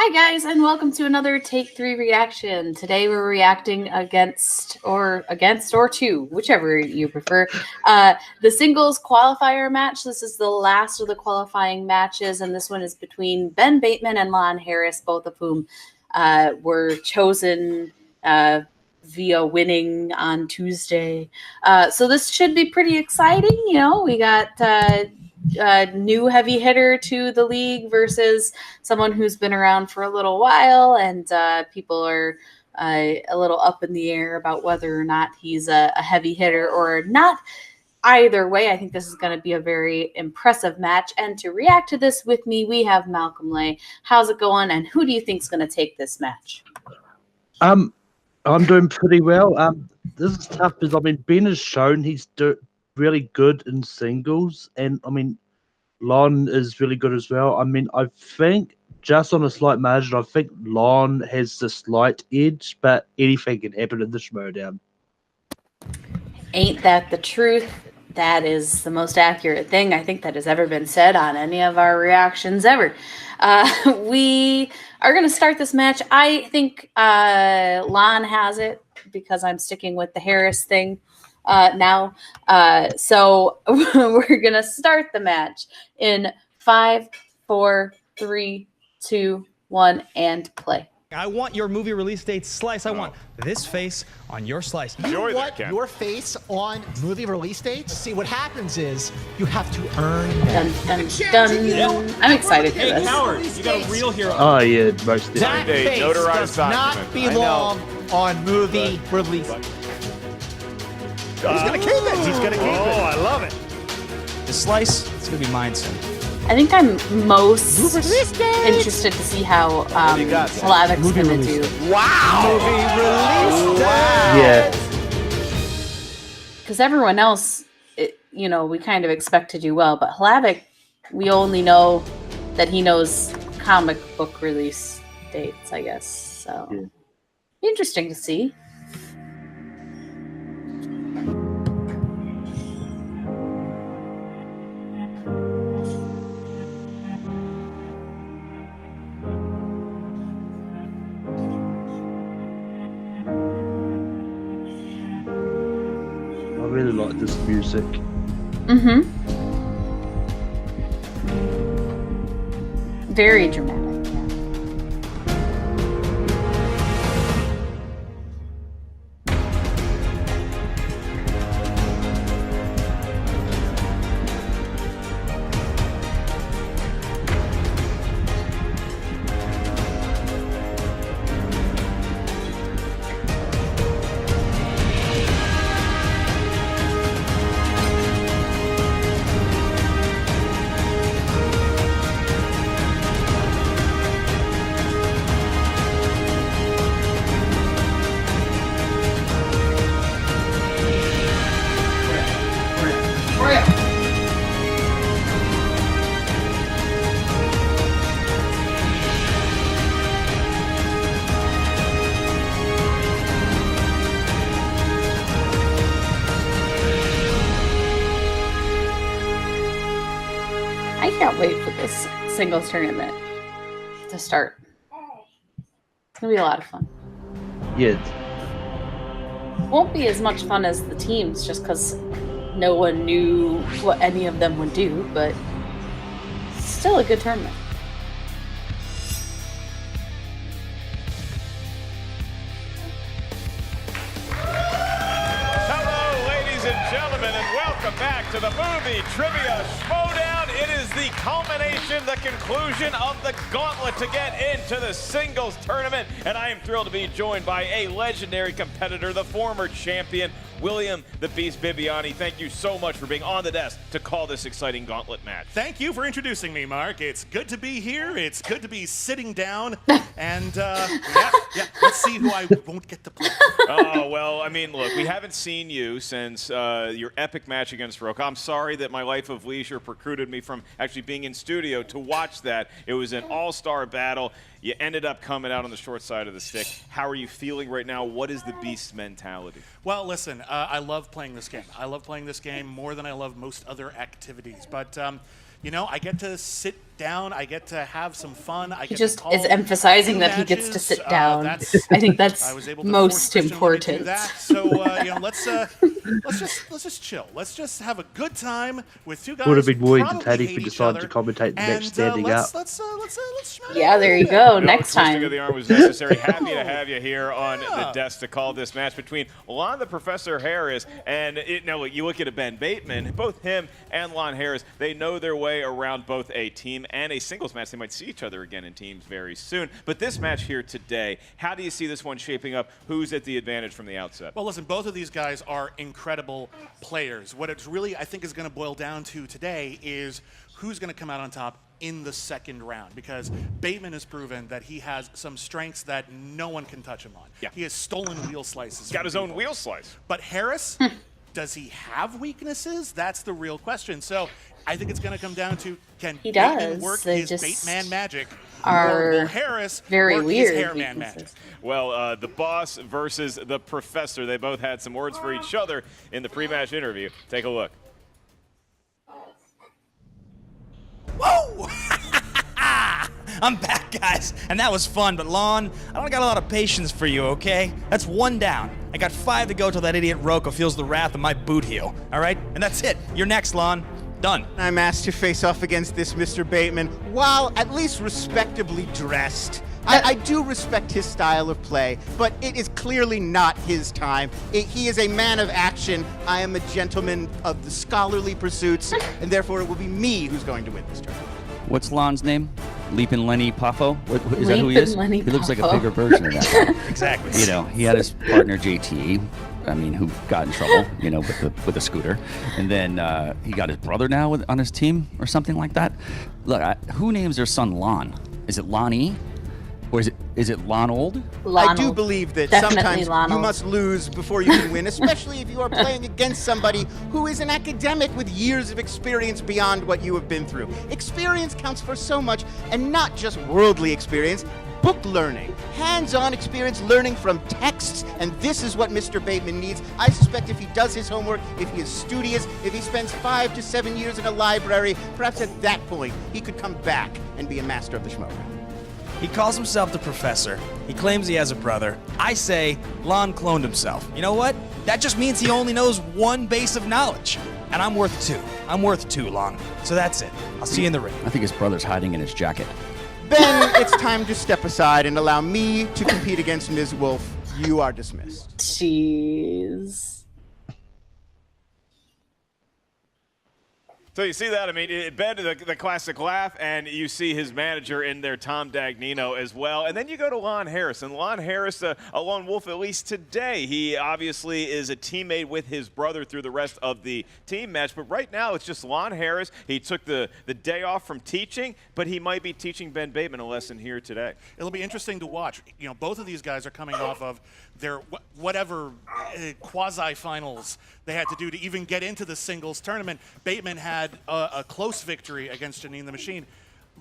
Hi guys, and welcome to another Take 3 reaction. Today we're reacting against or to, whichever you prefer, the singles qualifier match. This is the last of the qualifying matches, and this one is between Ben Bateman and Lon Harris, both of whom were chosen via winning on Tuesday. So this should be pretty exciting. You know, we got new heavy hitter to the league versus someone who's been around for a little while, and people are a little up in the air about whether or not he's a heavy hitter or not. Either way, I think this is going to be a very impressive match. And to react to this with me, we have Malcolm Lay. How's it going? And who do you think is going to take this match? I'm doing pretty well. This is tough because Ben has shown he's really good in singles, and Lon is really good as well. I think just on a slight margin, I think Lon has the slight edge, but anything can happen in the Schmoedown. Ain't that the truth? That is the most accurate thing I think that has ever been said on any of our reactions ever. We are going to start this match. I think Lon has it because I'm sticking with the Harris thing now. So we're going to start the match in 5, 4, 3, 2, 1, and play. I want your movie release date slice. I want this face on your slice. You want your face on movie release dates? See, what happens is you have to earn dun, dun, dun. I'm excited for this. Howard, you got a real hero. Oh yeah, most that face does not belong on movie release. He's gonna keep it. He's gonna keep it. Oh, I love it. The slice, it's gonna be mine soon. I think I'm most interested to see how Hlavic's going to do. Wow! Movie release day! Yeah. Because everyone else, we kind of expect to do well. But Hlavic, we only know that he knows comic book release dates, I guess. So, interesting to see. I really like this music. Very dramatic. I can't wait for this singles tournament to start. It's going to be a lot of fun. Yeah. Won't be as much fun as the teams just because no one knew what any of them would do, but still a good tournament. Hello, ladies and gentlemen, and welcome back to the Movie Trivia Schmoedown. It is the culmination, the conclusion of the gauntlet to get into the singles tournament, and I am thrilled to be joined by a legendary competitor, the former champion, William the Beast Bibbiani. Thank you so much for being on the desk to call this exciting gauntlet match. Thank you for introducing me, Mark. It's good to be here. It's good to be sitting down. And, let's see who I won't get to play. Oh, well, look, we haven't seen you since your epic match against Roka. I'm sorry that my life of leisure precluded me from actually being in studio to watch that. It was an all-star battle. You ended up coming out on the short side of the stick. How are you feeling right now? What is the Beast's mentality? Well, listen, I love playing this game. I love playing this game more than I love most other activities. But you know, I get to sit down, I get to have some fun. I He get just to call is emphasizing that he gets to matches. sit down. I think I that's was able to most force Christian Wood to do important. that. So you know, let's just chill. Let's just have a good time with two guys. Would have been more who probably entertaining if hate we each decided other. to commentate the And, match standing up. let's Yeah, there you go. No Next twisting time. of the arm was necessary. Happy to have you here on the desk to call this match between Lon the Professor Harris and you look at Ben Bateman. Both him and Lon Harris, they know their way around both a team and a singles match. They might see each other again in teams very soon. But this match here today, how do you see this one shaping up? Who's at the advantage from the outset? Well, listen, both of these guys are incredible players. What it's really, I think, is going to boil down to today is who's going to come out on top in the second round, because Bateman has proven that he has some strengths that no one can touch him on. Yeah. He has stolen wheel slices. He's got from his own people. wheel slice. But Harris, does he have weaknesses? That's the real question. So I think it's going to come down to, can He Bateman does. work They his just Bateman magic, are or will Harris very work weird his Hairman weaknesses. magic? Well, the boss versus the professor. They both had some words for each other in the pre-match interview. Take a look. Whoa! I'm back, guys, and that was fun, but Lon, I don't got a lot of patience for you, okay? That's one down. I got 5 to go till that idiot Rocco feels the wrath of my boot heel, all right? And that's it. You're next, Lon. Done. I'm asked to face off against this Mr. Bateman, while at least respectably dressed. I do respect his style of play, but it is clearly not his time. He is a man of action. I am a gentleman of the scholarly pursuits, and therefore it will be me who's going to win this tournament. What's Lon's name? Leapin' Lenny Poffo? Is that who he is? Leapin' Lenny He looks like a Poffo. bigger version of that. Exactly. You know, he had his partner JT, I mean, who got in trouble, you know, with a scooter, and then he got his brother now on his team or something like that. Look, who names their son Lon? Is it Lonnie? Or is it Lonold? I do believe that Definitely sometimes Lonald. you must lose before you can win, especially if you are playing against somebody who is an academic with years of experience beyond what you have been through. Experience counts for so much, and not just worldly experience, book learning, hands-on experience learning from texts, and this is what Mr. Bateman needs. I suspect if he does his homework, if he is studious, if he spends 5 to 7 years in a library, perhaps at that point he could come back and be a master of the Schmoedown. He calls himself the professor. He claims he has a brother. I say Lon cloned himself. You know what? That just means he only knows one base of knowledge. And I'm worth 2. I'm worth 2, Lon. So that's it. I'll see you in the ring. I think his brother's hiding in his jacket. Ben, it's time to step aside and allow me to compete against Ms. Wolf. You are dismissed. Jeez. So you see that? I mean, Ben, the classic laugh, and you see his manager in there, Tom Dagnino, as well. And then you go to Lon Harris. And Lon Harris, a lone wolf at least today. He obviously is a teammate with his brother through the rest of the team match. But right now, it's just Lon Harris. He took the day off from teaching, but he might be teaching Ben Bateman a lesson here today. It'll be interesting to watch. You know, both of these guys are coming off of their whatever quasi-finals they had to do to even get into the singles tournament. Bateman had a close victory against Janine the Machine.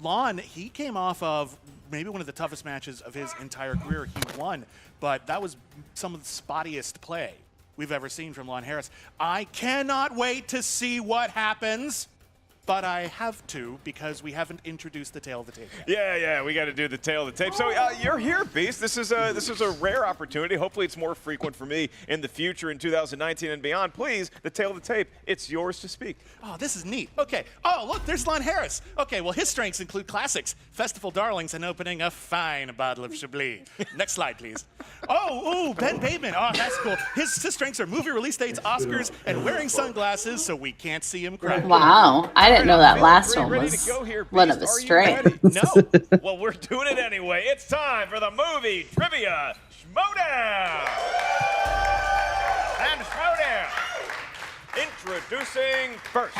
Lon, he came off of maybe one of the toughest matches of his entire career. He won, but that was some of the spottiest play we've ever seen from Lon Harris. I cannot wait to see what happens. But I have to, because we haven't introduced the tail of the tape yet. Yeah, we got to do the tail of the tape. So you're here, Beast. This is a rare opportunity. Hopefully, it's more frequent for me in the future in 2019 and beyond. Please, the tail of the tape. It's yours to speak. Oh, this is neat. Okay. Oh, look, there's Lon Harris. Okay, well, his strengths include classics, festival darlings, and opening a fine bottle of Chablis. Next slide, please. Oh, Ben Bateman. Oh, that's cool. His strengths are movie release dates, Oscars, and wearing sunglasses so we can't see him cry. Wow. I didn't know that last one Ready was to go here, one Beast? of his Are you strengths. ready? No. Well, we're doing it anyway. It's time for the movie trivia Schmoedown. And Schmoedown. Introducing first,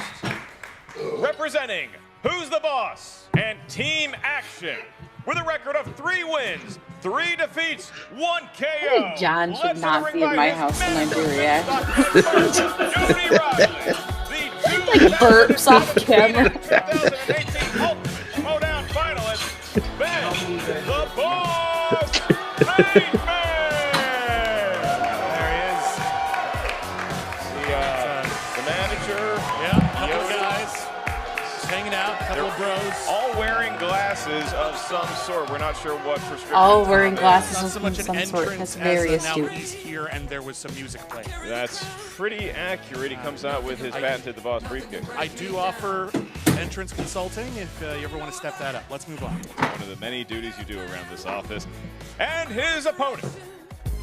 representing Who's the Boss and Team Action, with a record of 3 wins, 3 defeats, 1 KO. John should Led to not the be ring in by my his house when I do manager, react. Jody Riley. Like burps off camera. 2018 Ultimate Schmoedown finalist, Ben the Boss Bateman. There he is. The manager. Yeah, couple guys. Just hanging out, a couple of bros. All wearing glasses of some sort. We're not sure what prescription. All wearing glasses Not of so much an some sort. entrance That's very as now astute. he's here and there was some music playing. That's pretty accurate. He comes out with his patented The Boss briefcase. I do offer entrance consulting if you ever want to step that up. Let's move on. One of the many duties you do around this office. And his opponent,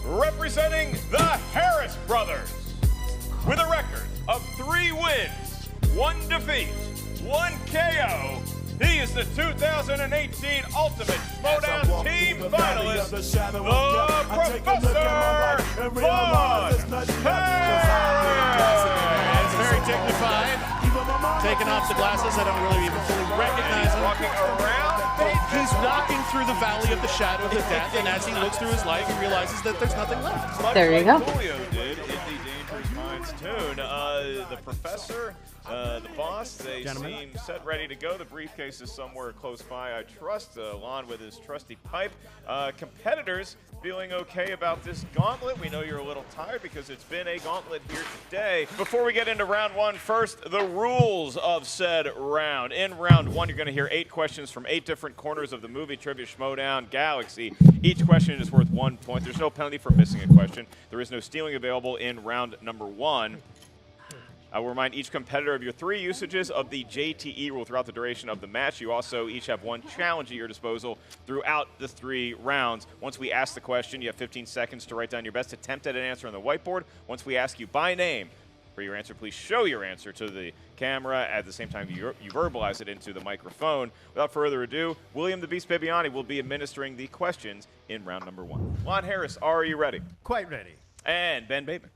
representing the Harris brothers, with a record of 3 wins, 1 defeat, 1 KO. He is the 2018 Ultimate Schmoedown Team Finalist, the Professor Von Harris. It's very dignified. Taking off the glasses, I don't really even fully recognize him. Walking around. He's walking through the valley of the shadow of the death, and as he looks through his life, he realizes that there's nothing left. Much There you like go. Julio did in the Dangerous Minds tune. The professor, the boss, they seem set ready to go. The briefcase is somewhere close by. I trust Lon with his trusty pipe. Competitors feeling okay about this gauntlet. We know you're a little tired because it's been a gauntlet here today. Before we get into round 1, first, the rules of said round. In round 1, you're going to hear 8 questions from 8 different corners of the movie Trivia Schmoedown Galaxy. Each question is worth 1 point. There's no penalty for missing a question. There is no stealing available in round number 1. I will remind each competitor of your 3 usages of the JTE rule throughout the duration of the match. You also each have 1 challenge at your disposal throughout the 3 rounds. Once we ask the question, you have 15 seconds to write down your best attempt at an answer on the whiteboard. Once we ask you by name for your answer, please show your answer to the camera. At the same time, you verbalize it into the microphone. Without further ado, William the Beast Bibiani will be administering the questions in round number 1. Lon Harris, are you ready? Quite ready. And Ben Bateman.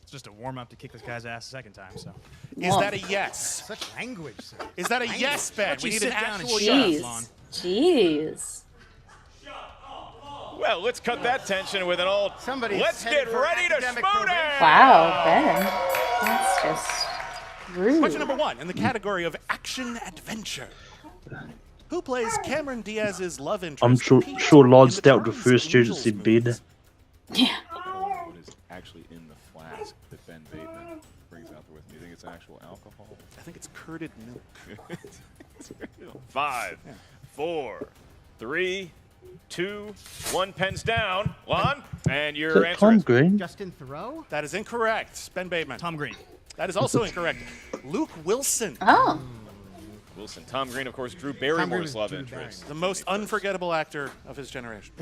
It's just a warm-up to kick this guy's ass a second time, so. Is that a yes? Such language, sir. Is that a yes, Ben? We need an actual Jeez. yes. Jeez. Well, let's cut that tension with an old, Somebody's let's headed get for ready to academic Schmoedown! Wow, Ben. That's just rude. Question number 1 in the category of action adventure. Who plays Cameron Diaz's love interest? I'm Pete sure Lod's in the dealt with Charlie's first students Angels in bed. movies? Yeah. What is actually in the flask that Ben Bateman brings out there with me? You think it's actual alcohol? I think it's curded milk. 5, 4, 3, 2, 1. Pens down. Lon, and Is your that answer Tom is Green? Justin Thoreau? That is incorrect. Ben Bateman. Tom Green. That is also incorrect. Luke Wilson. Oh. Wilson. Tom Green, of course, Drew Green Barrymore's was love Drew interest. The most unforgettable actor of his generation.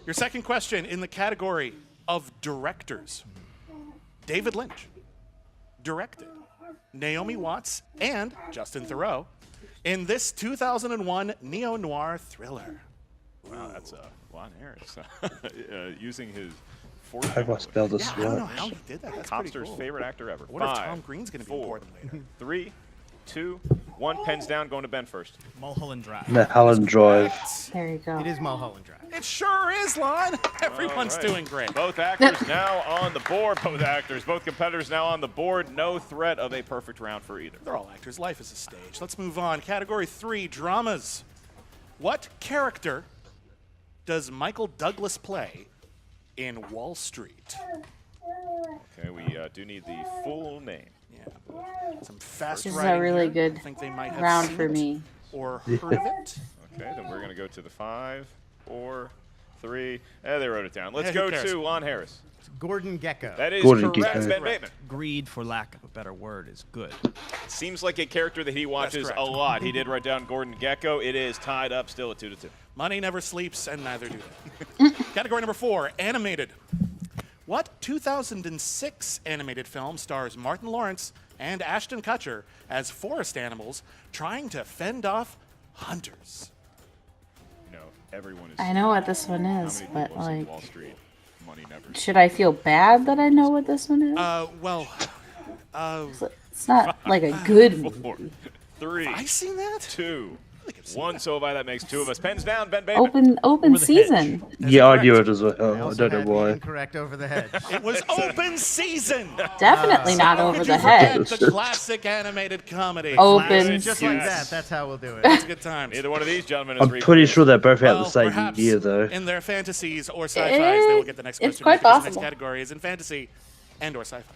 Your second question in the category of directors. David Lynch directed Naomi Watts and Justin Thoreau in this 2001 neo-noir thriller. Wow, that's Lon Harris using his How do I fortune. spell this Yeah, I don't know right? how he did that. That's pretty Copster's cool. favorite actor ever. I wonder if 5, Tom Green's going to be 4, important later. 3, 2, 1. Pens down. Going to Ben first. Mulholland Drive. Mulholland Drive. There you go. It is Mulholland Drive. It sure is, Lon. Everyone's All right. doing great. Both actors now on the board. Both competitors now on the board. No threat of a perfect round for either. They're all actors. Life is a stage. Let's move on. Category 3, dramas. What character does Michael Douglas play in Wall Street? Okay, we do need the full name. Yeah. Some fast This is writing a really here. good I think they might have round seen for it me. or heard of it. Okay, then we're going to go to the 5, 4, 3. They wrote it down. Let's Yeah, who go cares? to Lon Harris. Gordon Gekko. That is Gordon correct, Gekko. Ben Bateman. Greed, for lack of a better word, is good. Seems like a character that he watches correct. a lot. He did write down Gordon Gekko. It is tied up still at 2-2. Money never sleeps, and neither do they. Category number 4, animated. What 2006 animated film stars Martin Lawrence and Ashton Kutcher as forest animals trying to fend off hunters? You know, everyone is. I know what this one How is, many but people see like, Wall Street? Money never. should I feel bad that I know what this one is? It's not like a good movie. 4, 3, I seen that? 2, 1. So by that makes 2 of us. Pens down, Ben Bateman. Open season. Yeah, I knew correct. it as well. I also don't know had the why. incorrect over the head. It was open season. Definitely not over Could the you head. forget the classic animated comedy? Open Just season. like that. That's how we'll do it. It's good times. Neither one of these gentlemen is I'm pretty sure they're both out the same perhaps year, though. in their fantasies or sci-fis, they will get the next It's question. quite because the possible. next category is in fantasy and or sci-fi.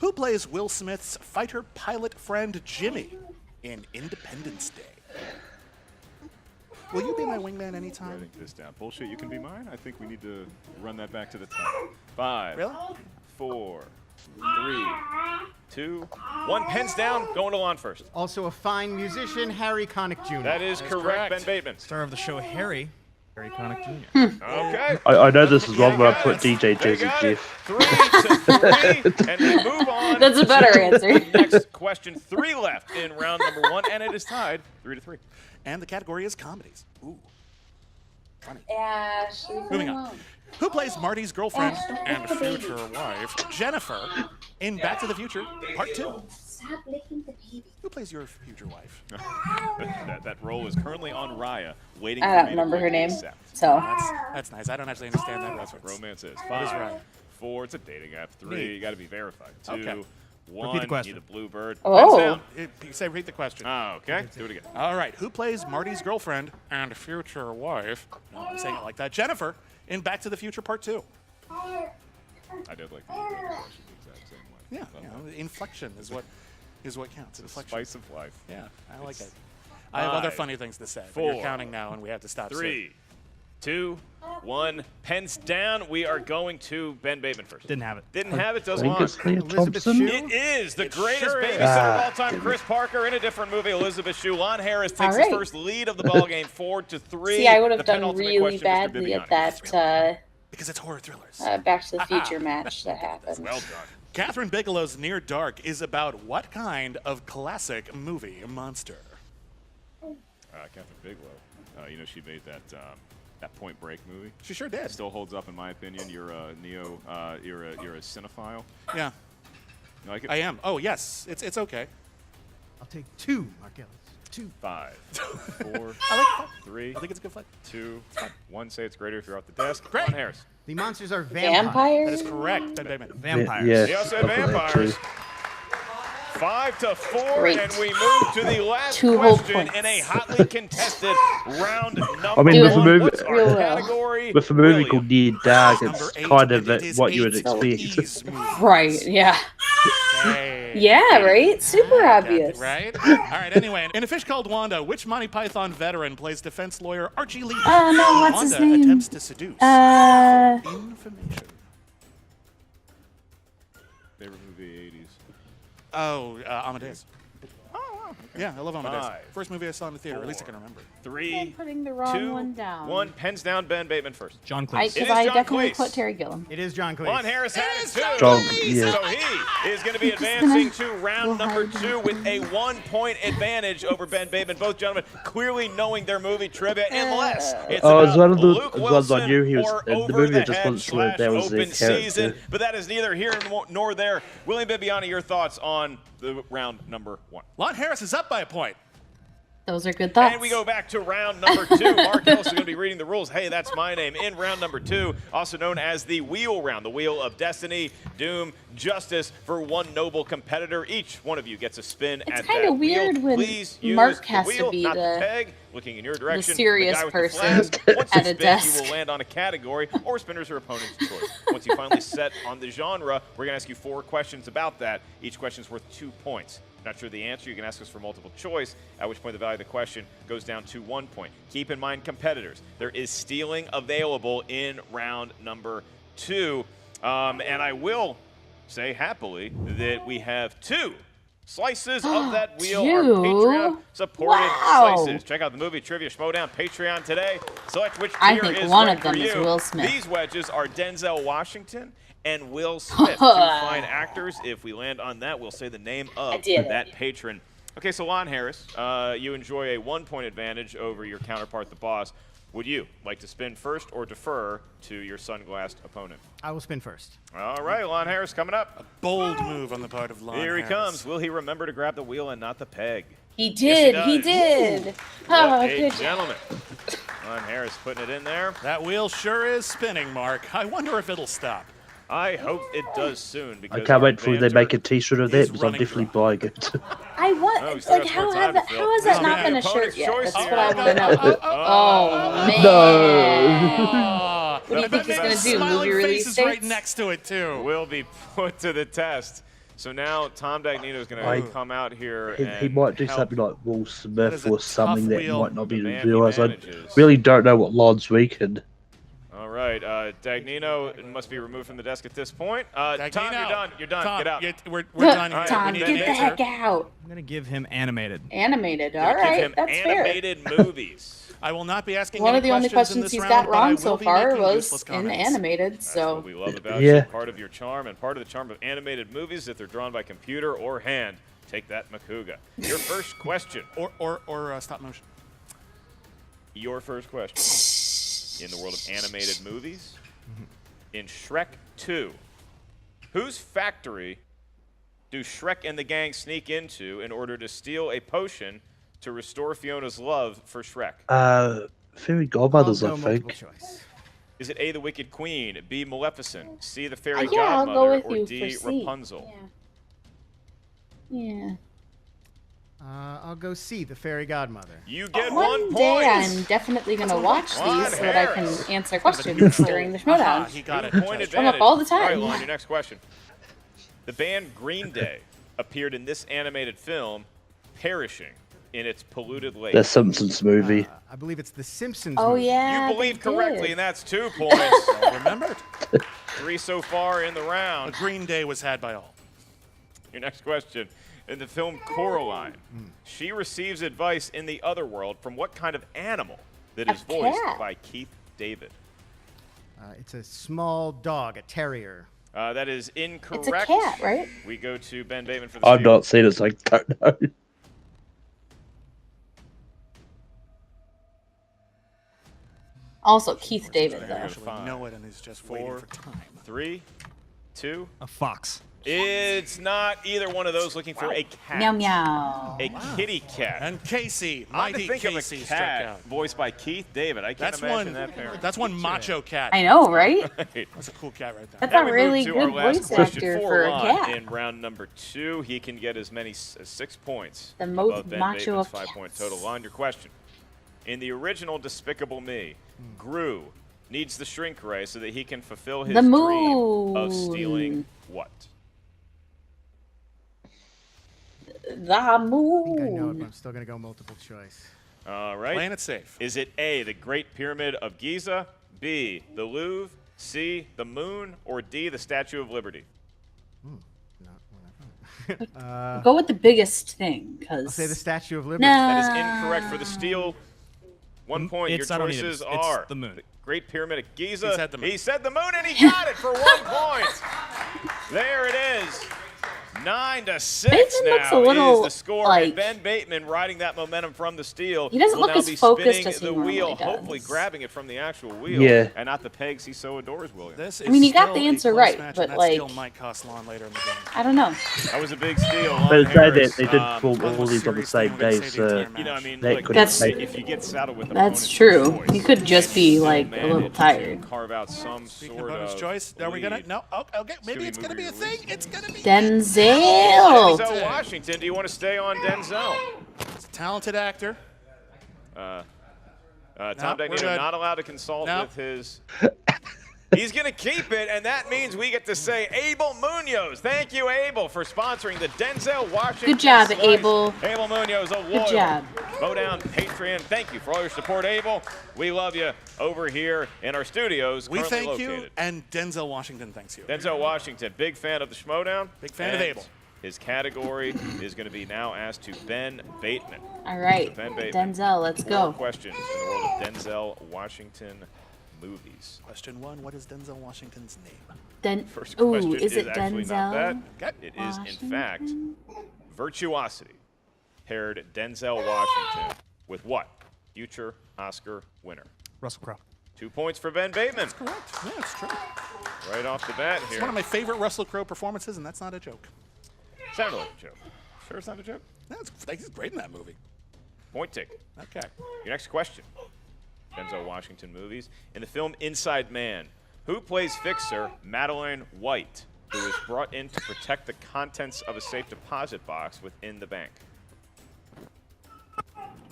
Who plays Will Smith's fighter pilot friend Jimmy in Independence Day? Will you be my wingman anytime? Writing this down. Bullshit, you can be mine? I think we need to run that back to the top. 5, Really? 4, 3, 2, 1. Pens down. Going to Lon first. Also a fine musician, Harry Connick Jr. That is correct, Ben Bateman. Star of the show Harry Connick Jr. Okay. I know this is wrong, but I put DJ They Jersey got it. Jeff. 3 to 3, and we move on. That's a better answer. Next question. 3 left in round number 1, and it is tied 3 to 3. And the category is comedies. Ooh. Funny. Ash, Moving on. Who plays Marty's girlfriend and future wife, Jennifer, in Back to the Future Part 2? Stop licking the baby. Who plays your future wife? that role is currently on Raya, waiting I for don't me to remember her quickly name, accept. so. That's nice. I don't actually understand that That's what reference. romance is. What is 5, Raya? 4, it's a dating app. 3, Neat. you got to be verified. 2, Okay. 1, Repeat the question. need a bluebird. Oh. Pens down. Say, read the question. Oh, okay. Do it again. All right. Who plays Marty's girlfriend and future wife? No, I'm saying it like that. Jennifer in Back to the Future Part 2. I did like the question the exact same way. Yeah, Love you that. know, inflection is what counts. The Inflection. spice of life. Yeah, I like it. I have other 5, funny things to say. But you're 4, counting now, and we have to stop. 3, 2, 1. Pens down. We are going to Ben Bateman first. Didn't have it. Didn't have it. I Does think Lon. it's Leah Elizabeth Thompson. Shue? It is the It greatest sure is. babysitter of all time, Chris Parker, in a different movie, Elizabeth Shue. Lon Harris takes All right. his first lead of the ball game, 4 to 3. See, I would The have done penultimate really question, Mr. badly at Bibiani. that Because it's horror thrillers. Back to the Future match that happened. Well done. Catherine Bigelow's Near Dark is about what kind of classic movie monster? Catherine Bigelow. You know, she made that Point Break movie. She sure did. Still holds up, in my opinion. You're a you're a cinephile. Yeah, You like it? I am. Oh, yes. It's okay. I'll take 2, Mark Ellis. 2. 5, 4, I like it. 3, I think it's a good flight. 2, 1. Say it's greater if you're off the desk. Great. Lon Harris. The monsters are vampires. Vampires? That is correct. Ben Bateman. Vampires. Yeah, He also I said put that vampires. too. 5 to 4, Great. and we move to the last 2 whole question points. in a hotly contested round number I mean, with a 1. movie- What's our Real well. category? With a movie William. called Near Dark, Number it's 8, kind of and it is what you would 8 expect. E's movie. Right, yeah. Hey. Yeah, right? Super obvious. Right? All right, anyway. In A Fish Called Wanda, which Monty Python veteran plays defense lawyer Archie Lee? No, what's his Wanda name? attempts to seduce. Information. Favorite movie, 80s. Oh, Amadeus. Yeah, I love Amadeus. 5, First movie I saw in the theater, at least I can remember. 3, Putting the wrong 2, one down. 1. Pens down. Ben Bateman first. John I, Cleese. It is I John definitely Cleese. put Terry Gilliam. It is John Cleese. Lon Harris had it too. John, yeah. So he is going to be advancing to round number 2 with a 1-point advantage over Ben Bateman. Both gentlemen clearly knowing their movie trivia, unless it's Oh, about it's one of the Luke ones I Wilson knew he was or in the over movie. the I just head wasn't sure if that was open the character. season. But that is neither here nor there. William Bibiani, your thoughts on the round number 1? Lon Harris is up by a point. Those are good thoughts. And we go back to round number 2. Mark Ellis is going to be reading the rules. Hey, that's my name. In round number 2, also known as the Wheel Round, the Wheel of Destiny, Doom, Justice for one noble competitor. Each one of you gets a spin It's at that kinda weird wheel. when Please use Mark the has to wheel, be not the- peg. Looking in your direction, serious guy with person the flask. Once you at a spin, desk. you will land on a category or spinners or opponent's choice. Once you finally set on the genre, we're going to ask you 4 questions about that. Each question is worth 2 points. Not sure the answer, you can ask us for multiple choice, at which point the value of the question goes down to 1 point. Keep in mind, competitors, there is stealing available in round number 2. And I will say happily that we have 2 slices of that wheel, our 2? Patreon supported Wow. slices. Check out the movie Trivia Schmoedown Patreon today. Select which I tier think is one right of them for is you. Will Smith. These wedges are Denzel Washington and Will Smith, 2 fine actors. If we land on that, we'll say the name of did that it. patron. Okay, so Lon Harris, you enjoy a 1-point advantage over your counterpart, the boss. Would you like to spin first or defer to your sunglassed opponent? I will spin first. All right, Lon Harris coming up. Bold move on the part of Lon Here he Harris. comes. Will he remember to grab the wheel and not the peg? He did. Yes, He does. did. What Oh, a good job. gentleman. Lon Harris putting it in there. That wheel sure is spinning, Mark. I wonder if it'll stop. I hope it does soon. Because I can't wait till they banter make a t-shirt of that is because I'm running definitely dry. buying it. I Oh, want, we still like, got how more have time that, to fill. how has that Oh, not man, been a opponent's shirt yet? choice That's here. what I want to know. Oh, man. No. What do you think he's That going to do? Smiling Movie release face is right dates? next to it, too. Will be put to the test. So now Tom Dagnino is going to come out here He and might do help something like Will That Smith is a or something tough that wheel. might not be The man he realised. I manages. really don't know what Lon's weekend. All right, Dagnino must be removed from the desk at this point. Tom, you're Dagnino. done. You're done. Tom, Get out. we're done here. Tom, We get need the an heck answer. out. I'm gonna give him animated. Animated. All Gonna give right, him that's fair. animated movies. I will not be asking One any of the only questions in questions this he's round, got but I wrong so will be far making was useless in comments. animated. That's So what we love about Yeah. you. Part of your charm and part of the charm of animated movies if they're drawn by computer or hand. Take that, Makuga. Your first question. Or stop motion. Your first question. In the world of animated movies, in Shrek 2, whose factory do Shrek and the gang sneak into in order to steal a potion to restore Fiona's love for Shrek? Fairy Godmothers, I'll I go multiple think. choice. Is it A, the Wicked Queen, B, Maleficent, C, the Fairy yeah, I'll Godmother, go with or you D, for C. Rapunzel? Yeah. I'll go see the fairy godmother. You get One 1 day point. I'm definitely going to watch Lon these so that I Harris. can answer questions during the Schmoedown. He got it. Point Judge. I'm up advantage. all the All right, time. Lon, your next question. The band Green Day appeared in this animated film, perishing in its polluted lake. The Simpsons movie. I believe it's the Simpsons Oh, movie. yeah. You believe they correctly, did. and that's 2 points. Remembered. 3 so far in the A round. Green Day was had by all. Your next question. In the film Coraline, she receives advice in the other world from what kind of animal that A is voiced cat. by Keith David? It's a small dog, a terrier. That is incorrect. It's a cat, right? We go to Ben Bateman for the I've steal. not seen it, so I don't know. Also, Keith David, There though. you go. Actually 5, know it and is just waiting 4, for time. 3, 2. A fox. It's not either one of those. Looking for a cat. Meow meow. A kitty cat. And Casey, Hard to mighty think Casey of a struck cat out. voiced by Keith David. I can't That's imagine one. that parent. That's one macho cat. I know, right? That's a cool cat right there. That's Now a we really move to our good last voice question actor for for a Lon. cat. In round number 2, he can get as many as 6 points. The most above Ben macho Bateman's of 5-point cats. total. Lon, your question. In the original Despicable Me, Gru needs the shrink ray so that he can fulfill his The dream of moon. stealing what? The I think I know it, but moon. I'm still going to go multiple choice. All right. Playing it safe. Is it A, the Great Pyramid of Giza, B, the Louvre, C, the moon, or D, the Statue of Liberty? Go with the biggest thing, I'll because. say the Statue of Liberty. That is incorrect for the steal. 1 point. It's- Your I don't need it. choices It's are the moon. Great Pyramid of Giza. He said the moon. He said the moon, and he got it for 1 point. There it is. 9-6 Bateman looks now a little, is the score. And like- Ben Bateman riding that momentum from the steal. He doesn't will look now as be focused spinning as he the normally wheel, does. hopefully grabbing it from the actual wheel. Yeah. And not the pegs he so adores, William. This I mean, is you got still the a answer close right, match, but, and that like- still might cost Lon later in the game. I don't know. That was a big steal. Lon But it's sad that Harris, they did form one all more these on the serious thing same I'm gonna day, say the so entire You know, I mean, That look, could That's- if you get saddled with That's opponent's true. choice, He could just be, you like, a manage little to tired. Carve out some Speaking sort of bonus of choice, are we gonna? lead. No. Oh, okay. Maybe we it's move gonna be a your thing. lead? It's gonna be. Denzel. Denzel Washington. Do you want to stay on Denzel? He's a talented actor. Tom we're Dagnino good. not allowed to consult No. with his. He's going to keep it, and that means we get to say Abel Munoz. Thank you, Abel, for sponsoring the Denzel Washington. Good job, Slice. Abel. Abel Munoz, a loyal job. Schmoedown Patreon. Thank you for all your support, Abel. We love you over here in our studios. We currently thank located. you, and Denzel Washington thanks you. Denzel Washington, big fan of the Schmoedown. Big fan of and Abel. His category is going to be now asked to Ben Bateman. All right. Ben Bateman. Denzel, let's 4 go. questions in the world of Denzel Washington movies. Question 1: what is Denzel Washington's name? First question Ooh, is it actually not that. Denzel? It is, in fact, Virtuosity paired Denzel Washington with what? Future Oscar winner. Russell Crowe. 2 points for Ben Bateman. Correct. Yeah, it's true. Right off the bat It's here. one of my favorite Russell Crowe performances, and that's not a joke. Sounded like a joke. Sure it's not a joke? No, he's great in that movie. Point ticket. Okay. Your next question. Denzel Washington movies. In the film Inside Man, who plays fixer Madeline White, who is brought in to protect the contents of a safe deposit box within the bank?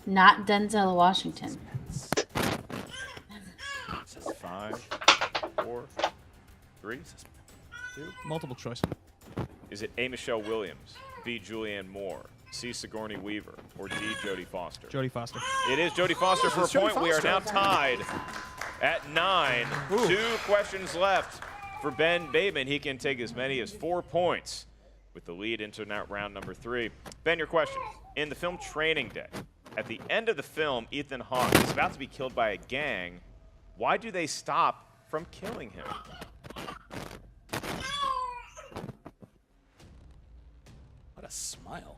Not Denzel Washington. 5, 4, 3, 2. Multiple choice. Is it A. Michelle Williams, B. Julianne Moore, C. Sigourney Weaver, or D. Jodie Foster? Jodie Foster. It is Jodie Foster for a Jodie point. We are Foster. now tied at 9. 2 questions left for Ben Bateman. He can take as many as 4 points with the lead into round number 3. Ben, your question. In the film Training Day, at the end of the film, Ethan Hawke is about to be killed by a gang. Why do they stop from killing him? What a smile.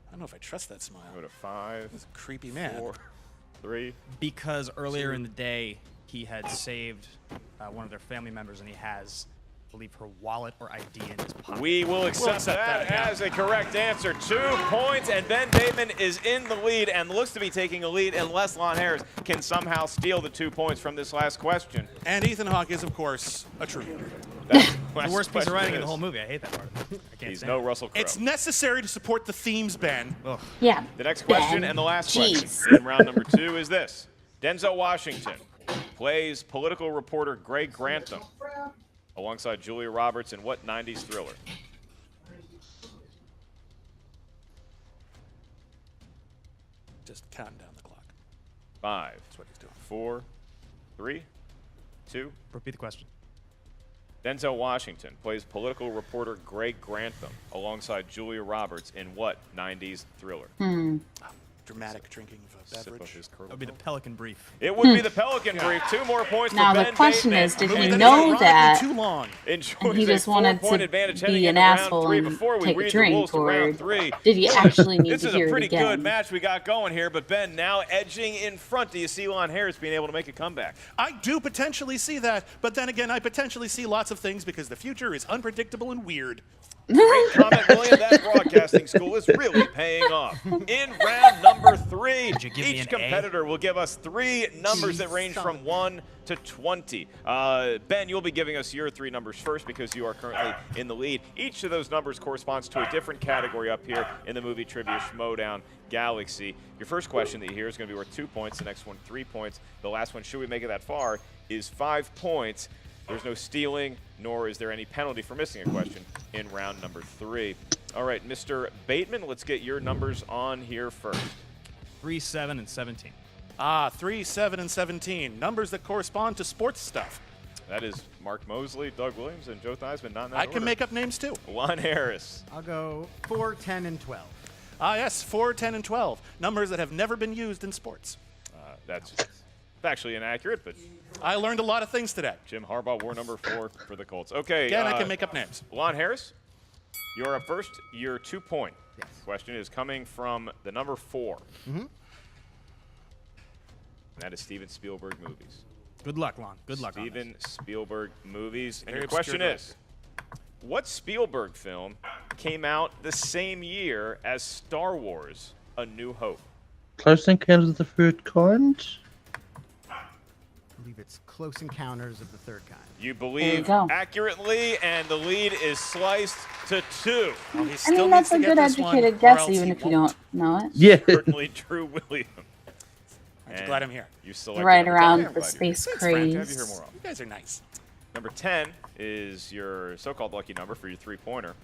I don't know if I trust that smile. Go to 5. He's a creepy man. 4, 3. Because earlier in the day, he had saved one of their family members, and he has, I believe, her wallet or ID in his pocket. We will accept that as a correct answer. 2 points, and Ben Bateman is in the lead and looks to be taking a lead unless Lon Harris can somehow steal the 2 points from this last question. And Ethan Hawke is, of course, a true. The worst piece of writing in the whole movie. I hate that part. I can't He's stand no it. Russell Crowe. It's necessary to support the themes, Ben. Ugh. Yeah. The next question Ben. and the last Jeez. question in round number 2 is this. Denzel Washington plays political reporter Greg Grantham alongside Julia Roberts in what 90s thriller? Just counting down the clock. 5, That's what he's doing. 4, 3, 2. Repeat the question. Denzel Washington plays political reporter Greg Grantham alongside Julia Roberts in what 90s thriller? Dramatic drinking of a Sip of beverage. his That would be the Pelican Brief. It would be the Pelican Brief. 2 more points Now for the Ben question Bateman. is, did Movie he that is know ironically that too long. Enjoys he just a wanted 4-point to advantage heading be an into round asshole 3 and before we take a read the drink, rules to or round 3? did he actually need This to is hear a it pretty again? good match we got going here, but Ben now edging in front. Do you see Lon Harris being able to make a comeback? I do potentially see that, but then again, I potentially see lots of things because the future is unpredictable and weird. Great comment, William. That broadcasting school is really paying off. In round number 3, you give me each an A? competitor will give us 3 numbers that range from 1 to 20. Ben, you'll be giving us your 3 numbers first because you are currently in the lead. Each of those numbers corresponds to a different category up here in the movie trivia Schmoedown Galaxy. Your first question that you hear is going to be worth 2 points. The next one, 3 points. The last one, should we make it that far, is 5 points. There's no stealing, nor is there any penalty for missing a question in round number 3. All right, Mr. Bateman, let's get your numbers on here first. 3, 7, and 17. 3, 7, and 17. Numbers that correspond to sports stuff. That is Mark Mosley, Doug Williams, and Joe Theismann. Not in that I can order. make up names too. Lon Harris. I'll go 4, 10, and 12. Yes, 4, 10, and 12. Numbers that have never been used in sports. That's factually inaccurate, but I learned a lot of things today. Jim Harbaugh wore number 4 for the Colts. Okay. Again, I can make up names. Lon Harris, you're up first. Your 2-point question is coming from the number 4. And that is Steven Spielberg movies. Good luck, Lon. Good luck. on Steven Spielberg movies. And Very your question obscure is, what Spielberg film came out the same year as Star Wars: A New Hope? Close Encounters of the Third Kind? I believe it's Close Encounters of the Third Kind. You believe go. accurately, and the lead is sliced to 2. Oh, he I still mean, that's needs a to good get this one, educated or guess, else even he if you won't. don't know it. Yeah. Certainly Drew Williams. I'm glad I'm here. You selected Right number around 10. I'm the glad you're here. space Thanks, friend. To have you craze. here more often. You guys are nice. Number 10 is your so-called lucky number for your 3-pointer.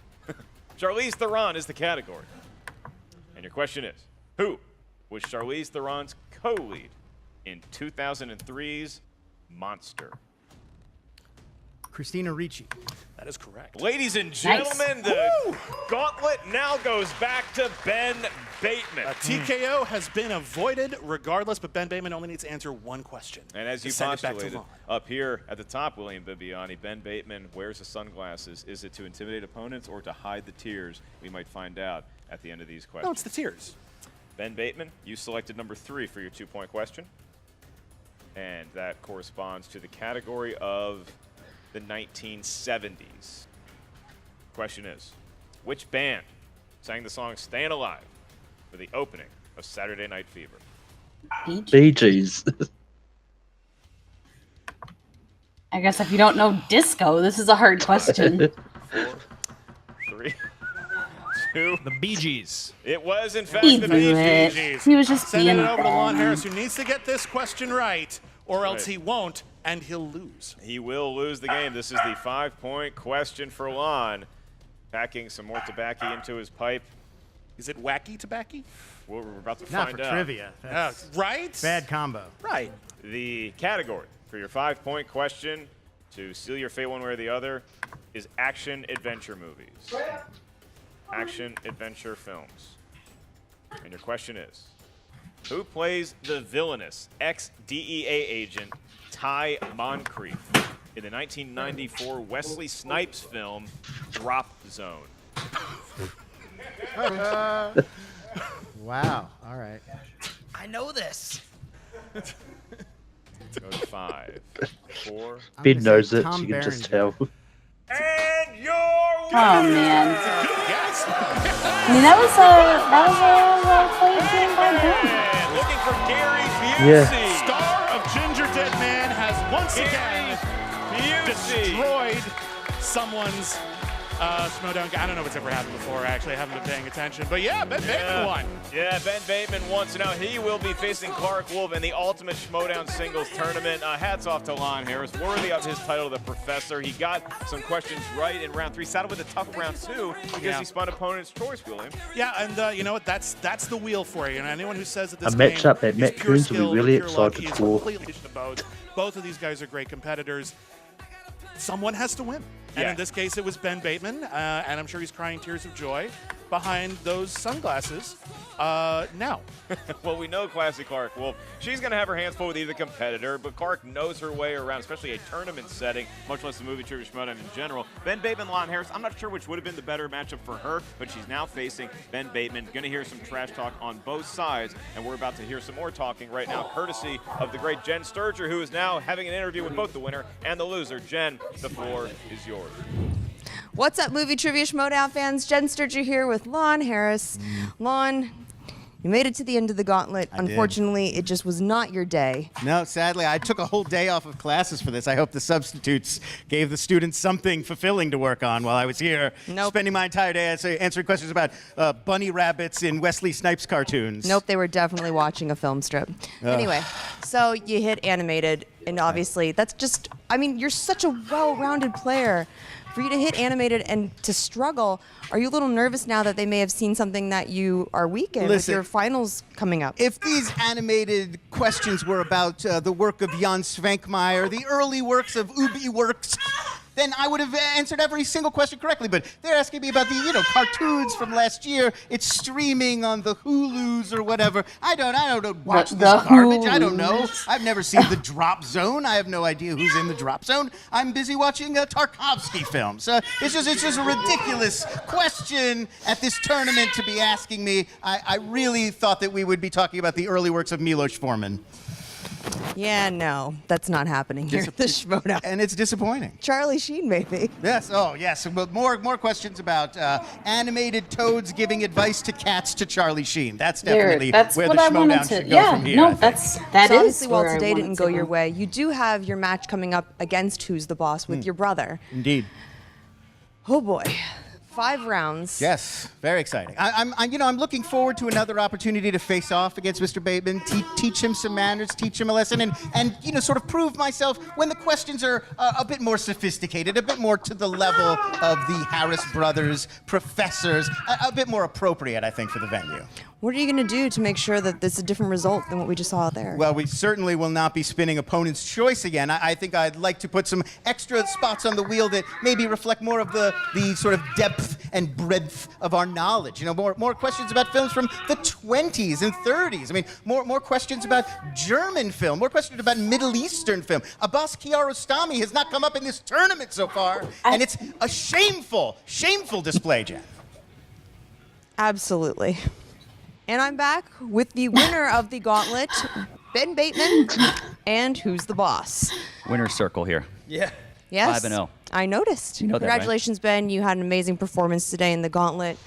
Charlize Theron is the category. And your question is, who was Charlize Theron's co-lead in 2003's Monster? Christina Ricci. That is correct. Ladies and gentlemen, the gauntlet now goes back to Ben Bateman. A TKO has been avoided regardless, but Ben Bateman only needs to answer one question. And as to you send it back to postulated, Lon. up here at the top, William Bibiani, Ben Bateman wears the sunglasses. Is it to intimidate opponents or to hide the tears? We might find out at the end of these questions. No, it's the tears. Ben Bateman, you selected number 3 for your 2-point question. And that corresponds to the category of the 1970s. Question is, which band sang the song Stayin' Alive for the opening of Saturday Night Fever? Bee Gees. I guess if you don't know disco, this is a hard question. 4, 3, 2. The Bee Gees. It was, in fact, He the blew Bee it. Gees. He was just Sending being it over to Lon Ben. Harris, who needs to get this question right, or else Right. he won't, and he'll lose. He will lose the game. This is the 5-point question for Lon. packing some more tobacco into his pipe. Is it wacky tobacco? Well, we're about to Not find for out. trivia. That's Right? bad combo. Right. The category for your 5-point question to seal your fate one way or the other is action-adventure movies. Action-adventure films. And your question is, who plays the villainous ex-DEA agent Ty Moncrief in the 1994 Wesley Snipes film Drop Zone? Wow. All right. I know this. Go to 5, 4. I'm Ben gonna knows say it. Tom You can just Berenger. tell. And your Oh man. Yes. I mean, that was a well-played game by Ben. And looking for Gary Yeah. Busey. Star of Ginger Dead Man has once Gary again Busey. destroyed someone's Schmoedown. I don't know what's ever happened before. Actually, I haven't been paying attention. But yeah, Ben Bateman won. Yeah, Ben Bateman won. So now he will be facing Clark Wolf in the Ultimate Schmoedown Singles Tournament. Hats off to Lon Harris, worthy of his title, the Professor. He got some questions right in round 3. Saddled with a tough round 2 because he spun opponent's choice, William. Yeah, and you know what? That's the wheel for you. And anyone who says that this A game matchup that is Matt pure Coons will be skill, really pure luck, excited is for. completely about. Both of these guys are great competitors. Someone has to win. And Yeah. in this case, it was Ben Bateman, and I'm sure he's crying tears of joy behind those sunglasses now. Well, we know Classy Clark Wolf. She's going to have her hands full with either competitor, but Clark knows her way around, especially a tournament setting, much less the movie Trivia Schmoedown in general. Ben Bateman, Lon Harris, I'm not sure which would have been the better matchup for her, but she's now facing Ben Bateman. Going to hear some trash talk on both sides, and we're about to hear some more talking right now, courtesy of the great Jen Sturger, who is now having an interview with both the winner and the loser. Jen, the floor is yours. What's up, Movie Trivia Schmoedown fans? Jen Sturger here with Lon Harris. Lon, you made it to the end of the gauntlet. I did. Unfortunately, it just was not your day. No, sadly, I took a whole day off of classes for this. I hope the substitutes gave the students something fulfilling to work on while I was here. Nope. Spending my entire day answering questions about bunny rabbits in Wesley Snipes cartoons. Nope, they were definitely watching a film strip. Anyway, so you hit animated, and obviously that's just, I mean, you're such a well-rounded player. For you to hit animated and to struggle, are you a little nervous now that they may have seen something that you are weak in with Listen, your finals coming up? If these animated questions were about the work of Jan Svankmajer, the early works of Ubi Works, then I would have answered every single question correctly. But they're asking me about the, cartoons from last year. It's streaming on the Hulus or whatever. I don't watch this garbage. I don't know. I've never seen the Drop Zone. I have no idea who's in the Drop Zone. I'm busy watching Tarkovsky films. It's just a ridiculous question at this tournament to be asking me. I really thought that we would be talking about the early works of Milos Forman. Yeah, no, that's not happening here at the Schmoedown. And it's disappointing. Charlie Sheen, maybe. Yes. Oh, yes. But more questions about animated toads giving advice to cats to Charlie Sheen. That's definitely That's where what the I wanted Schmoedown to. should go Yeah, from here. no, I think. that So is obviously, while where I today wanted didn't to go your way, you do have your match coming up against Who's the Boss with your brother. Indeed. Oh boy, 5 rounds. Yes, very exciting. I'm looking forward to another opportunity to face off against Mr. Bateman, teach him some manners, teach him a lesson, and sort of prove myself when the questions are a bit more sophisticated, a bit more to the level of the Harris brothers, professors, a bit more appropriate, I think, for the venue. What are you going to do to make sure that this is a different result than what we just saw out there? Well, we certainly will not be spinning opponent's choice again. I think I'd like to put some extra spots on the wheel that maybe reflect more of the sort of depth and breadth of our knowledge. More questions about films from the 20s and 30s. I mean, more questions about German film, more questions about Middle Eastern film. Abbas Kiarostami has not come up in this tournament so far, and it's a shameful display, Jen. Absolutely. And I'm back with the winner of the gauntlet, Ben Bateman, and Who's the Boss? Winner's circle here. Yeah. Yes. 5-0. I noticed. You know that, right? Congratulations, Ben. You had an amazing performance today in the gauntlet.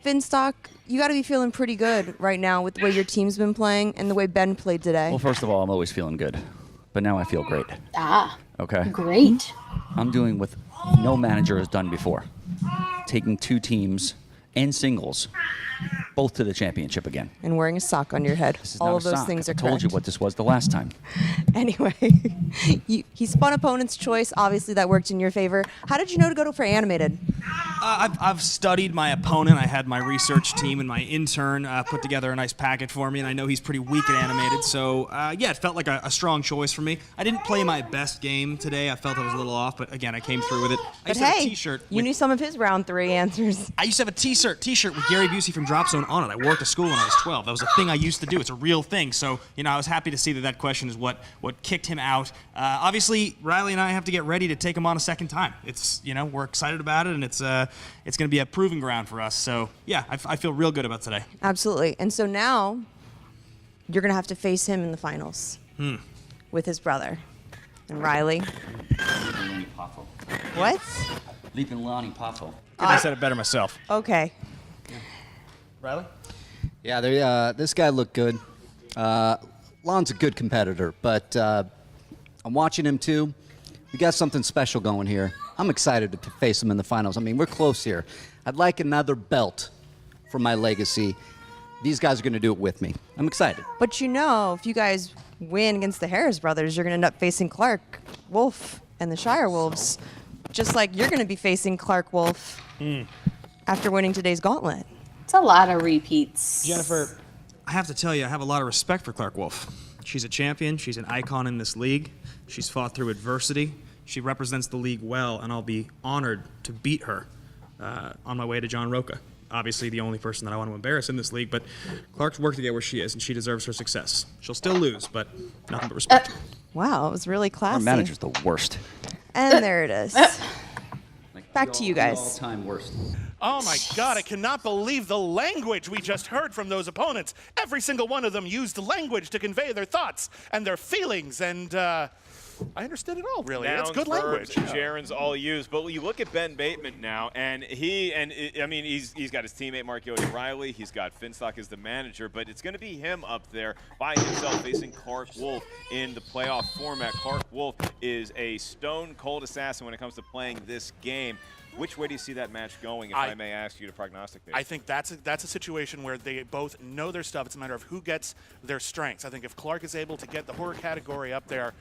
Finstock, you got to be feeling pretty good right now with the way your team's been playing and the way Ben played today. Well, first of all, I'm always feeling good, but now I feel great. Okay. Great. I'm doing what no manager has done before. Taking 2 teams and singles, both to the championship again. And wearing a sock on your head. This is All not of a those sock. things are I told you correct. what this was the last time. Anyway, he spun opponent's choice. Obviously, that worked in your favor. How did you know to go for animated? I've studied my opponent. I had my research team and my intern put together a nice packet for me, and I know he's pretty weak at animated. So, yeah, it felt like a strong choice for me. I didn't play my best game today. I felt I was a little off, but again, I came through with it. I But used to have a hey, t-shirt you knew some of his round 3 answers. I used to have a t-shirt with Gary Busey from Drop Zone on it. I wore it to school when I was 12. That was a thing I used to do. It's a real thing. So, I was happy to see that question is what kicked him out. Obviously, Riley and I have to get ready to take him on a second time. It's, we're excited about it, and it's going to be a proving ground for us. So, yeah, I feel real good about today. Absolutely. And so now you're going to have to face him in the finals with his brother. And Riley. What? Leaping Lonnie Poffo. I said it better myself. Okay. Riley? Yeah, this guy looked good. Lon's a good competitor, but I'm watching him too. We got something special going here. I'm excited to face him in the finals. I mean, we're close here. I'd like another belt for my legacy. These guys are going to do it with me. I'm excited. But if you guys win against the Harris brothers, you're going to end up facing Clark Wolf and the Shire Wolves, just like you're going to be facing Clark Wolf after winning today's gauntlet. It's a lot of repeats. Jennifer, I have to tell you, I have a lot of respect for Clark Wolf. She's a champion. She's an icon in this league. She's fought through adversity. She represents the league well, and I'll be honored to beat her on my way to John Roca. Obviously the only person that I want to embarrass in this league, but Clark's worked to get where she is, and she deserves her success. She'll still lose, but nothing but respect. Wow, it was really classy. Our manager's the worst. And there it is. Back to you guys. All-time worst. Oh my God, I cannot believe the language we just heard from those opponents. Every single one of them used language to convey their thoughts and their feelings, and I understood it all, really. That's good language. Jaren's all used. But you look at Ben Bateman now, and he's got his teammate Mark Riley. He's got Finstock as the manager, but it's going to be him up there by himself facing Clark Wolf in the playoff format. Clark Wolf is a stone-cold assassin when it comes to playing this game. Which way do you see that match going, if I may ask you to prognosticate? I think that's a situation where they both know their stuff. It's a matter of who gets their strengths. I think if Clark is able to get the horror category up there,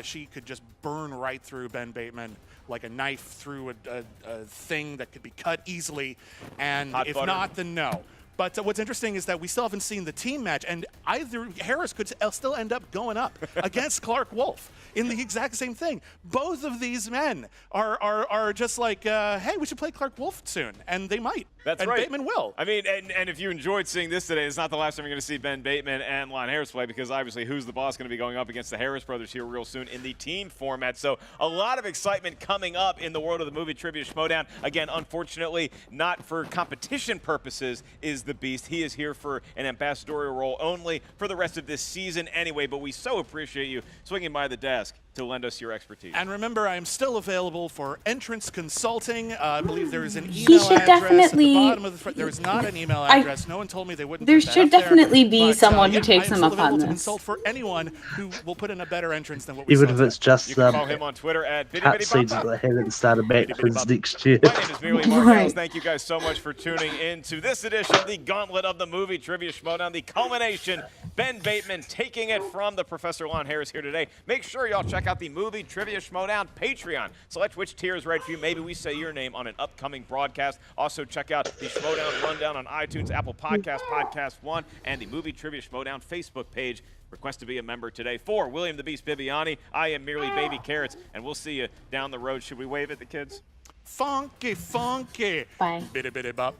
she could just burn right through Ben Bateman like a knife through a thing that could be cut easily. And if not, then no. But what's interesting is that we still haven't seen the team match, and either Harris could still end up going up against Clark Wolf in the exact same thing. Both of these men are just like, hey, we should play Clark Wolf soon, and they might. That's and right. Bateman will. I mean, and if you enjoyed seeing this today, it's not the last time you're going to see Ben Bateman and Lon Harris play, because obviously Who's the Boss going to be going up against the Harris brothers here real soon in the team format. So a lot of excitement coming up in the world of the movie Trivia Schmoedown. Again, unfortunately, not for competition purposes is the Beast. He is here for an ambassadorial role only for the rest of this season anyway, but we so appreciate you swinging by the desk to lend us your expertise. And remember, I am still available for entrance consulting. I believe there is an He email should address definitely- at the bottom of the there is not an email address. No one told me they wouldn't There put that should up there. definitely be But, someone who yeah, takes I am them still up on available to this. consult for anyone who will put in a better entrance than what we Even saw if it's today. just You can follow him on Twitter at cutscenes that haven't started back since next year. My name is Merely Mark. Thank you guys so much for tuning in to this edition of the Gauntlet of the Movie Trivia Schmoedown, the culmination. Ben Bateman taking it from the Professor Lon Harris here today. Make sure y'all check out the Movie Trivia Schmoedown Patreon. Select which tier is right for you. Maybe we say your name on an upcoming broadcast. Also check out the Schmoedown Rundown on iTunes, Apple Podcasts, Podcast One, and the Movie Trivia Schmoedown Facebook page. Request to be a member today. For William the Beast Bibiani, I am merely Baby Carrots, and we'll see you down the road. Should we wave at the kids? Funky, funky. Bye. Bitty, bitty, bop.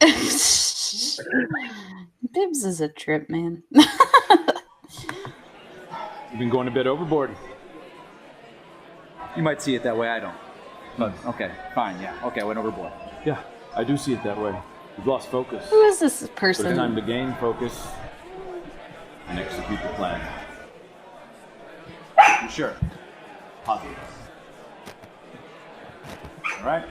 Bibbs is a trip, man. You've been going a bit overboard. You might see it that way, I don't. But okay, fine, yeah. Okay, I went overboard. Yeah, I do see it that way. You've lost focus. Who is this But it's person? time to gain focus and execute the plan. You sure? Positive. All right.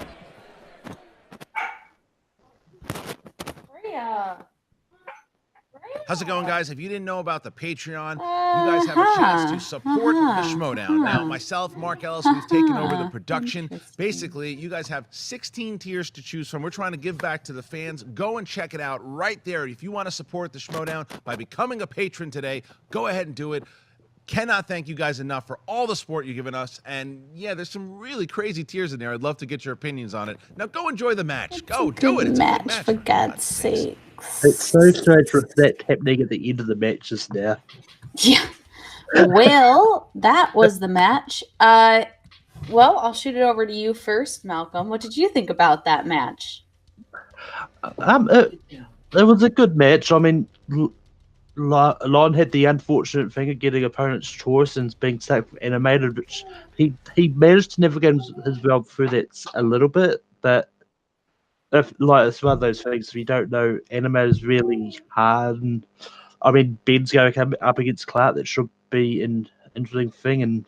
Rhea. How's it going, guys? If you didn't know about the Patreon, guys have a chance to support the Schmoedown. Now, myself, Mark Ellis, we've taken over the production. Basically, you guys have 16 tiers to choose from. We're trying to give back to the fans. Go and check it out right there. If you want to support the Schmoedown by becoming a patron today, go ahead and do it. Cannot thank you guys enough for all the support you've given us. And yeah, there's some really crazy tiers in there. I'd love to get your opinions on it. Now go enjoy the match. Go do it. It's a good match. For God's sake. It's so strange with that happening at the end of the match just now. Yeah. Well, that was the match. Well, I'll shoot it over to you first, Malcolm. What did you think about that match? It was a good match. I mean, Lon had the unfortunate thing of getting opponent's choice and being stuck with animated, which he managed to navigate his way through that a little bit. But it's one of those things, if you don't know, animated is really hard. And I mean, Ben's going up against Clark. That should be an interesting thing. And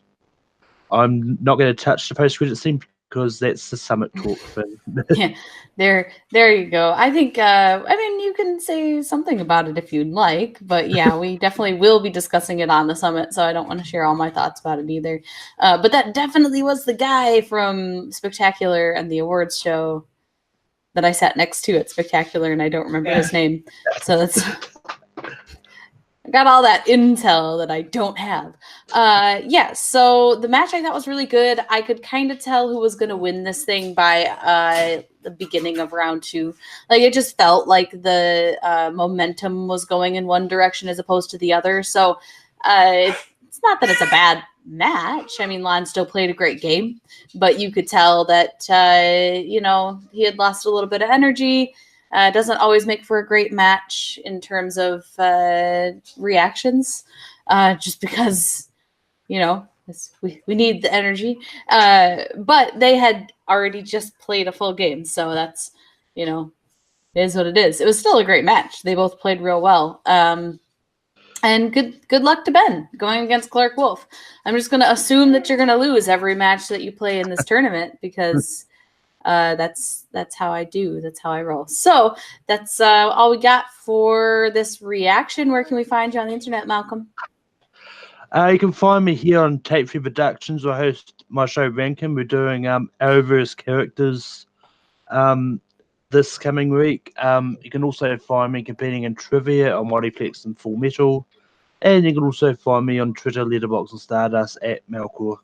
I'm not going to touch the post-credit scene because that's the Summit talk thing. Yeah, there you go. I think, I mean, you can say something about it if you'd like, but yeah, we definitely will be discussing it on the Summit, so I don't want to share all my thoughts about it either. But that definitely was the guy from Spectacular and the awards show that I sat next to at Spectacular, and I don't remember his name. So that's... I got all that intel that I don't have. Yeah, so the match I thought was really good. I could kind of tell who was going to win this thing by the beginning of round 2. Like, it just felt like the momentum was going in one direction as opposed to the other. So it's not that it's a bad match. I mean, Lon still played a great game, but you could tell that, you know, he had lost a little bit of energy. Doesn't always make for a great match in terms of reactions, just because, you know, we need the energy. But they had already just played a full game, so that's, you know, it is what it is. It was still a great match. They both played real well. And good luck to Ben going against Clark Wolf. I'm just going to assume that you're going to lose every match that you play in this tournament because... that's how I do. That's how I roll. So that's all we got for this reaction. Where can we find you on the internet, Malcolm? You can find me here on Tape 3 Productions. I host my show Rankin. We're doing Arrowverse characters this coming week. You can also find me competing in trivia on Multiplex and Full Metal. And you can also find me on Twitter, Letterboxd, and Stardust at Malcor.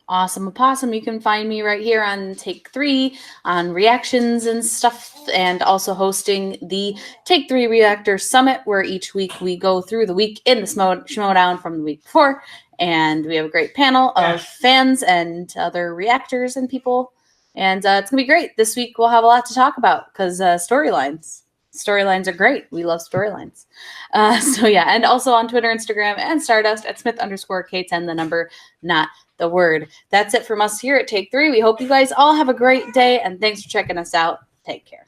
Awesome opossum. You can find me right here on Take 3 on reactions and stuff, and also hosting the Take 3 Reactor Summit, where each week we go through the week in the Schmoedown from the week before, and we have a great panel of fans and other reactors and people, and it's going to be great. This week we'll have a lot to talk about because storylines are great. We love storylines. So yeah, and also on Twitter, Instagram, and Stardust at Smith_K10, the number, not the word. That's it from us here at Take 3. We hope you guys all have a great day, and thanks for checking us out. Take care.